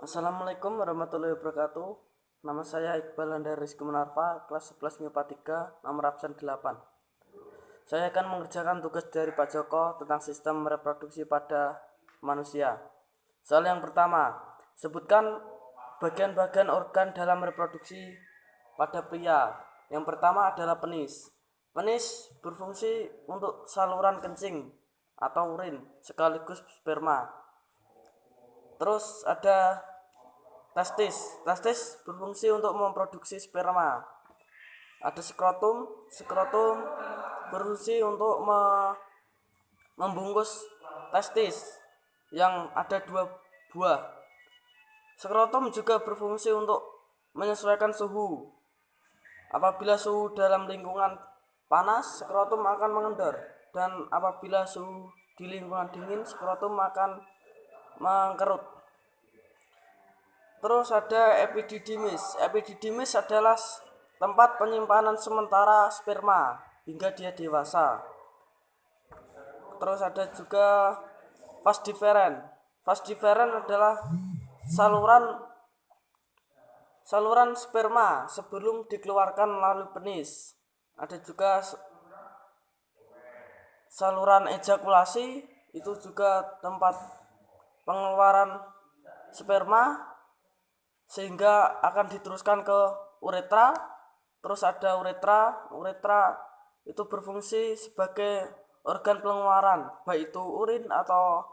Assalamualaikum warahmatullahi wabarakatuh. Nama saya Iqbal Andar Rizky Munarfa, kelas 11 MIPA 3, nomor absen 8. Saya akan mengerjakan tugas dari Pak Joko tentang sistem reproduksi pada manusia. Soal yang pertama, sebutkan bagian-bagian organ dalam reproduksi pada pria. Yang pertama adalah penis. Penis berfungsi untuk saluran kencing atau urin sekaligus sperma. Terus ada testis. Testis berfungsi untuk memproduksi sperma. Ada skrotum. Skrotum berfungsi untuk membungkus testis yang ada 2 buah. Skrotum juga berfungsi untuk menyesuaikan suhu. Apabila suhu dalam lingkungan panas, skrotum akan mengendor, dan apabila suhu di lingkungan dingin, skrotum akan mengkerut. Terus ada epididymis. Epididymis adalah tempat penyimpanan sementara sperma hingga dia dewasa. Terus ada juga vas deferens. Vas deferens adalah saluran sperma sebelum dikeluarkan melalui penis. Ada juga saluran ejakulasi, itu juga tempat pengeluaran sperma sehingga akan diteruskan ke uretra. Terus ada uretra. Uretra itu berfungsi sebagai organ pengeluaran, baik itu urin atau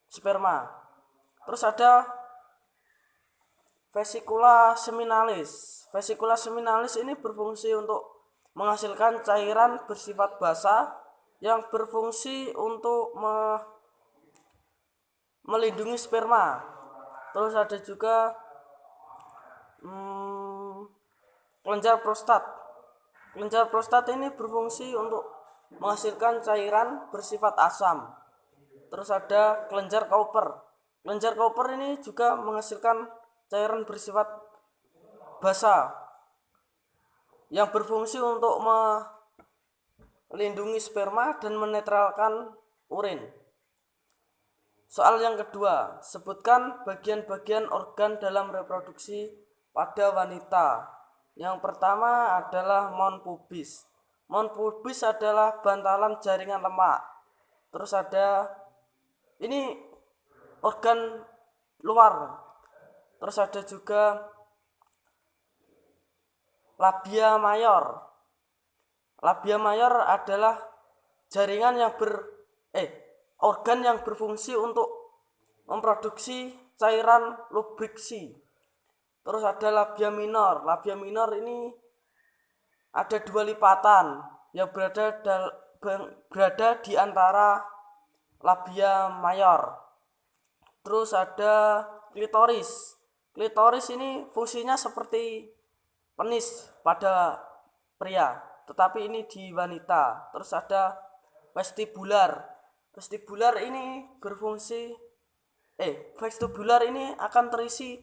sperma. Terus ada vesikula seminalis. Vesikula seminalis ini berfungsi untuk menghasilkan cairan bersifat basah yang berfungsi untuk melindungi sperma. Terus ada juga kelenjar prostat. Kelenjar prostat ini berfungsi untuk menghasilkan cairan bersifat asam. Terus ada kelenjar Cowper. Kelenjar Cowper ini juga menghasilkan cairan bersifat basa yang berfungsi untuk melindungi sperma dan menetralkan urin. Soal yang kedua, sebutkan bagian-bagian organ dalam reproduksi pada wanita. Yang pertama adalah mons pubis. Mons pubis adalah bantalan jaringan lemak. Terus ada ini organ luar. Terus ada juga labia mayor. Labia mayor adalah jaringan yang organ yang berfungsi untuk memproduksi cairan lubriksi. Terus ada labia minor. Labia minor ini ada 2 lipatan yang berada di antara labia mayor. Terus ada klitoris. Klitoris ini fungsinya seperti penis pada pria, tetapi ini di wanita. Terus ada vestibular. Vestibular ini vestibular ini akan terisi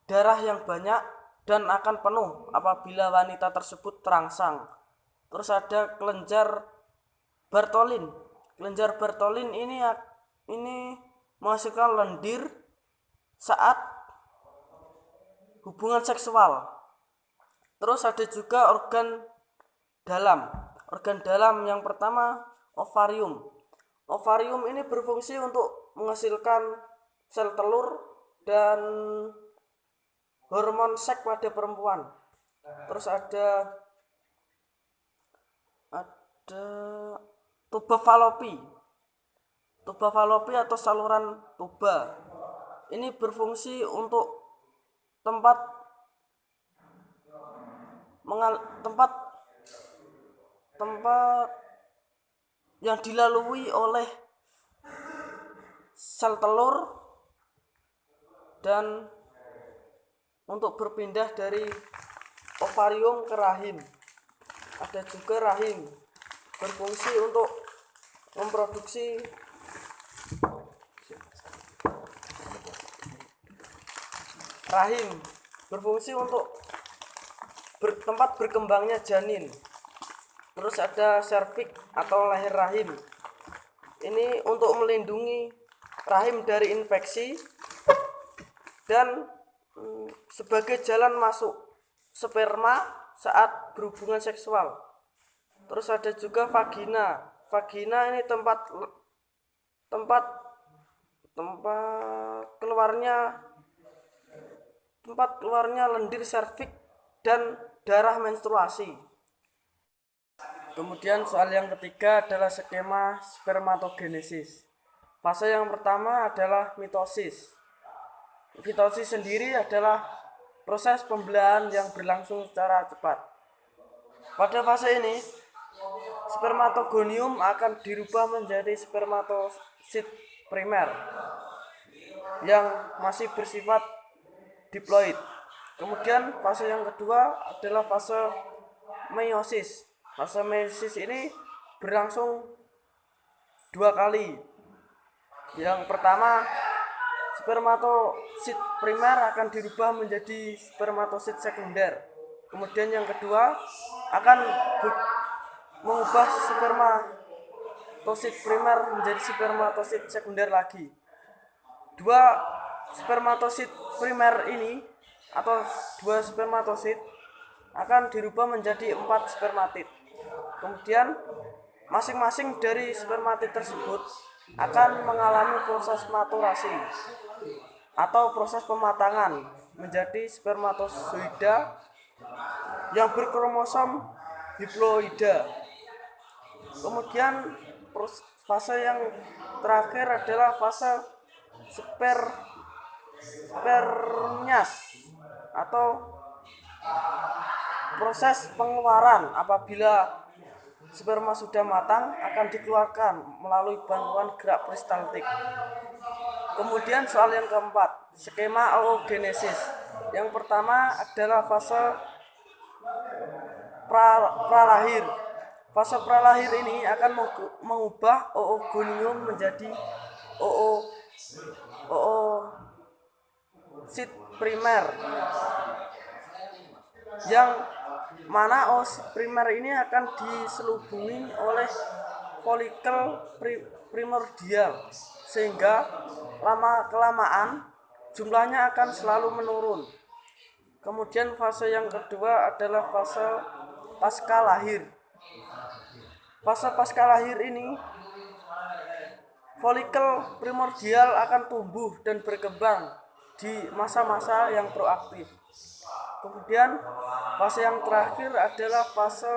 darah yang banyak dan akan penuh apabila wanita tersebut terangsang. Terus ada kelenjar Bartholin. Kelenjar Bartholin ini menghasilkan lendir saat hubungan seksual. Terus ada juga organ dalam. Organ dalam yang pertama ovarium. Ovarium ini berfungsi untuk menghasilkan sel telur dan hormon seks pada perempuan. Terus ada tuba falopi. Tuba falopi atau saluran tuba. Ini berfungsi untuk tempat yang dilalui oleh sel telur dan untuk berpindah dari ovarium ke rahim. Ada juga rahim, berfungsi untuk memproduksi tempat berkembangnya janin. Terus ada serviks atau leher rahim. Ini untuk melindungi rahim dari infeksi dan sebagai jalan masuk sperma saat berhubungan seksual. Terus ada juga vagina. Vagina ini tempat keluarnya lendir serviks dan darah menstruasi. Kemudian soal yang ketiga adalah skema spermatogenesis. Fase yang pertama adalah mitosis. Mitosis sendiri adalah proses pembelahan yang berlangsung secara cepat. Pada fase ini, spermatogonium akan dirubah menjadi spermatosit primer yang masih bersifat diploid. Kemudian fase yang kedua adalah fase meiosis. Fase meiosis ini berlangsung 2 kali. Yang pertama, spermatosit primer akan dirubah menjadi spermatosit sekunder. Kemudian yang kedua akan mengubah spermatosit primer menjadi spermatosit sekunder lagi. 2 spermatosit primer ini atau 2 spermatosit akan dirubah menjadi 4 spermatid. Kemudian masing-masing dari spermatid tersebut akan mengalami proses maturasi atau proses pematangan menjadi spermatozoida yang berkromosom diploida. Kemudian fase yang terakhir adalah fase spermnyas atau proses pengeluaran. Apabila sperma sudah matang akan dikeluarkan melalui bantuan gerak peristaltik. Kemudian soal yang keempat, skema oogenesis. Yang pertama adalah fase pralahir. Fase pralahir ini akan mengubah oogonium menjadi oosit primer, yang mana oosit primer ini akan diselubungi oleh folikel primordial, sehingga lama-kelamaan jumlahnya akan selalu menurun. Kemudian fase yang kedua adalah fase pasca lahir. Fase pasca lahir ini folikel primordial akan tumbuh dan berkembang di masa-masa yang proaktif. Kemudian fase yang terakhir adalah fase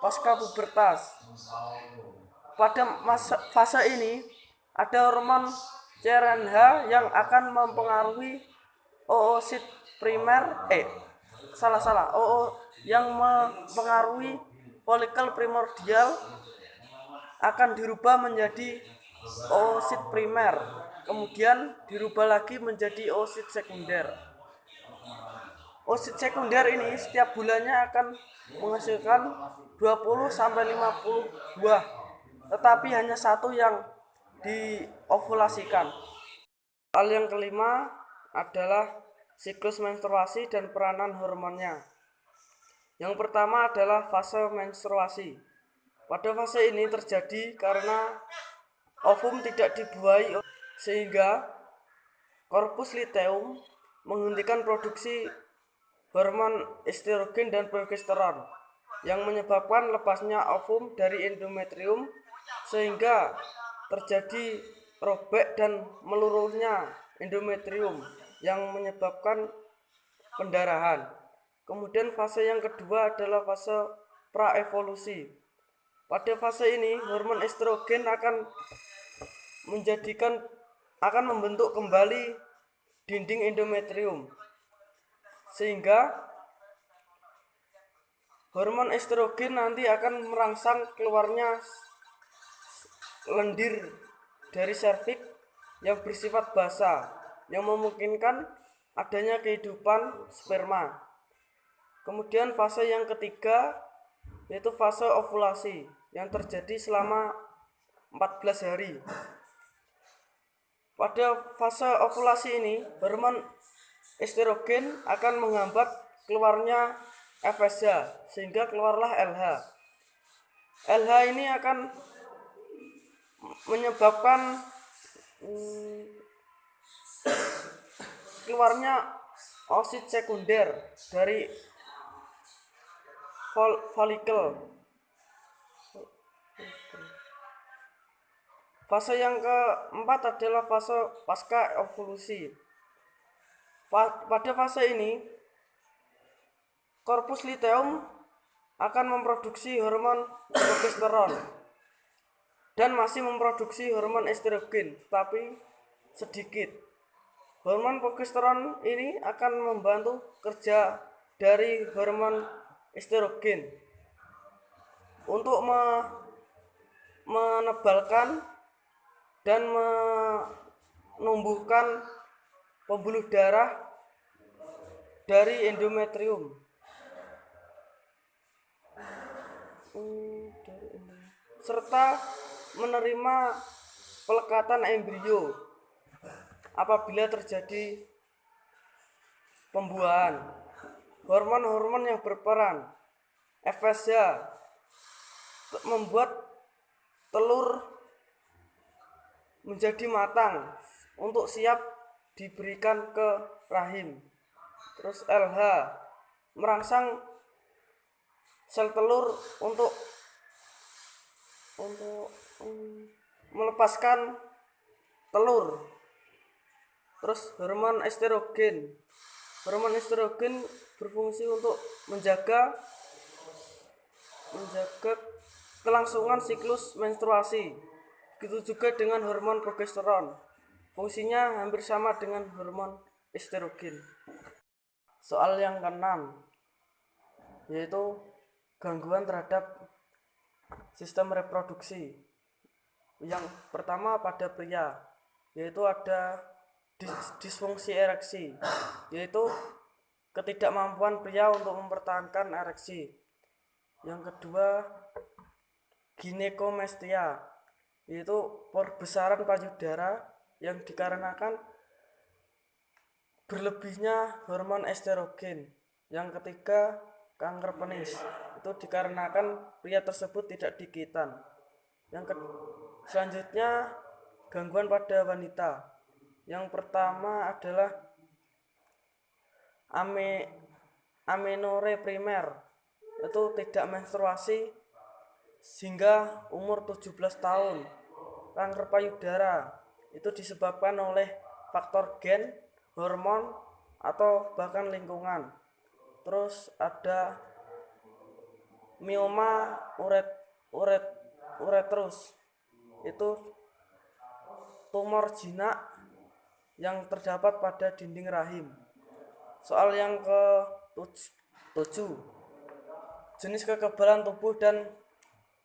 pasca pubertas. Pada fase ini ada hormon CRNH yang akan mempengaruhi oosit primer yang mempengaruhi folikel primordial akan dirubah menjadi oosit primer, kemudian dirubah lagi menjadi oosit sekunder. Oosit sekunder ini setiap bulannya akan menghasilkan 20-50 buah, tetapi hanya 1 yang diovulasikan. Hal yang kelima adalah siklus menstruasi dan peranan hormonnya. Yang pertama adalah fase menstruasi. Pada fase ini terjadi karena ovum tidak dibuahi sehingga korpus luteum menghentikan produksi hormon estrogen dan progesteron yang menyebabkan lepasnya ovum dari endometrium, sehingga terjadi robek dan meluruhnya endometrium yang menyebabkan pendarahan. Kemudian fase yang kedua adalah fase praevolusi. Pada fase ini hormon estrogen akan membentuk kembali dinding endometrium, sehingga hormon estrogen nanti akan merangsang keluarnya lendir dari serviks yang bersifat basah, yang memungkinkan adanya kehidupan sperma. Kemudian fase yang ketiga yaitu fase ovulasi yang terjadi selama 14 hari. Pada fase ovulasi ini, hormon estrogen akan menghambat keluarnya FSH, sehingga keluarlah LH. LH ini akan menyebabkan keluarnya oosit sekunder dari folikel. Fase yang keempat adalah fase pasca evolusi. Pada fase ini, korpus luteum akan memproduksi hormon progesteron dan masih memproduksi hormon estrogen, tetapi sedikit. Hormon progesteron ini akan membantu kerja dari hormon estrogen untuk menebalkan dan menumbuhkan pembuluh darah dari endometrium. Serta menerima pelekatan embrio apabila terjadi pembuahan. Hormon-hormon yang berperan FSH membuat telur menjadi matang untuk siap diberikan ke rahim. Terus LH merangsang sel telur untuk melepaskan telur. Terus hormon estrogen berfungsi untuk menjaga kelangsungan siklus menstruasi. Begitu juga dengan hormon progesteron, fungsinya hampir sama dengan hormon estrogen. Soal yang keenam, yaitu gangguan terhadap sistem reproduksi. Yang pertama pada pria, yaitu ada disfungsi ereksi, yaitu ketidakmampuan pria untuk mempertahankan ereksi. Yang kedua, ginekomestia, yaitu perbesaran payudara yang dikarenakan berlebihnya hormon estrogen. Yang ketiga, kanker penis, itu dikarenakan pria tersebut tidak digigitan. Selanjutnya, gangguan pada wanita. Yang pertama adalah amenore primer, itu tidak menstruasi hingga umur 17 tahun. Kanker payudara itu disebabkan oleh faktor gen, hormon, atau bahkan lingkungan. Terus ada mioma uretrus, itu tumor jinak yang terdapat pada dinding rahim. Soal yang ke-7, jenis kekebalan tubuh dan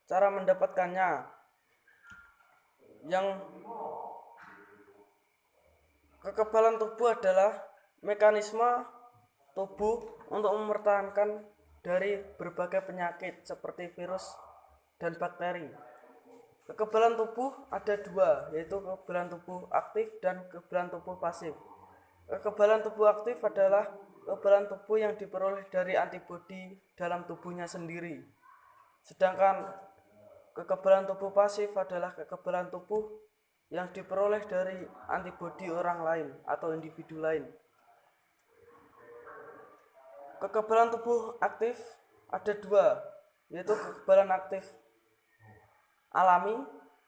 cara mendapatkannya. Yang kekebalan tubuh adalah mekanisme tubuh untuk mempertahankan dari berbagai penyakit seperti virus dan bakteri. Kekebalan tubuh ada dua, yaitu kekebalan tubuh aktif dan kekebalan tubuh pasif. Kekebalan tubuh aktif adalah kekebalan tubuh yang diperoleh dari antibodi dalam tubuhnya sendiri. Sedangkan kekebalan tubuh pasif adalah kekebalan tubuh yang diperoleh dari antibodi orang lain atau individu lain. Kekebalan tubuh aktif ada dua, yaitu kekebalan aktif alami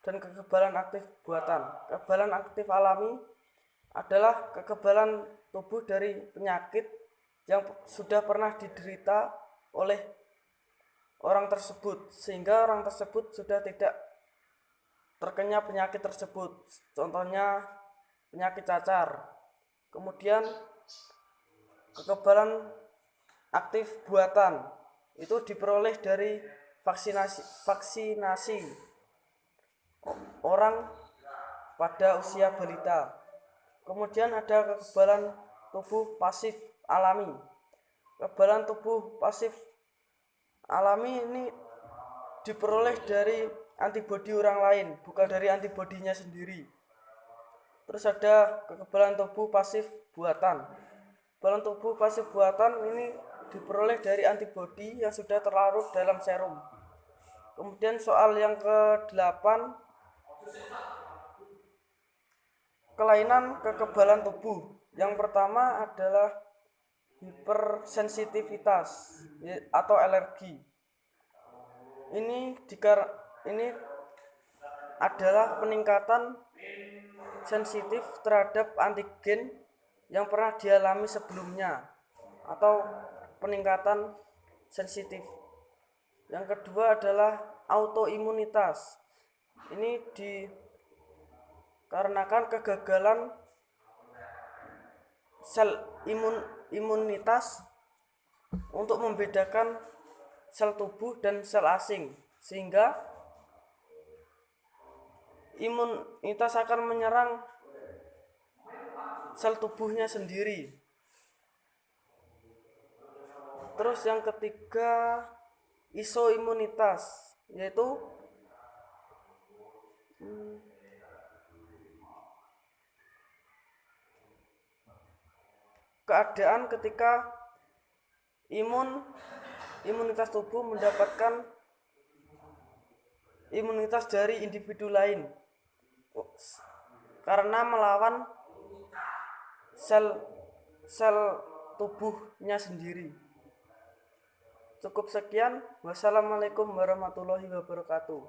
dan kekebalan aktif buatan. Kekebalan aktif alami adalah kekebalan tubuh dari penyakit yang sudah pernah diderita oleh orang tersebut, sehingga orang tersebut sudah tidak terkena penyakit tersebut. Contohnya penyakit cacar. Kemudian kekebalan aktif buatan itu diperoleh dari vaksinasi orang pada usia balita. Kemudian ada kekebalan tubuh pasif alami. Kekebalan tubuh pasif alami ini diperoleh dari antibodi orang lain, bukan dari antibodinya sendiri. Terus ada kekebalan tubuh pasif buatan. Kekebalan tubuh pasif buatan ini diperoleh dari antibodi yang sudah terlarut dalam serum. Kemudian soal yang ke-8, kelainan kekebalan tubuh, Yang pertama adalah hipersensitivitas atau alergi. Ini adalah peningkatan sensitif terhadap antigen yang pernah dialami sebelumnya atau peningkatan sensitif. Yang kedua adalah autoimunitas. Ini dikarenakan kegagalan sel imunitas untuk membedakan sel tubuh dan sel asing, sehingga imunitas akan menyerang sel tubuhnya sendiri. Terus yang ketiga isoimunitas, yaitu keadaan ketika imunitas tubuh mendapatkan imunitas dari individu lain karena melawan sel tubuhnya sendiri. Cukup sekian. Wassalamualaikum warahmatullahi wabarakatuh.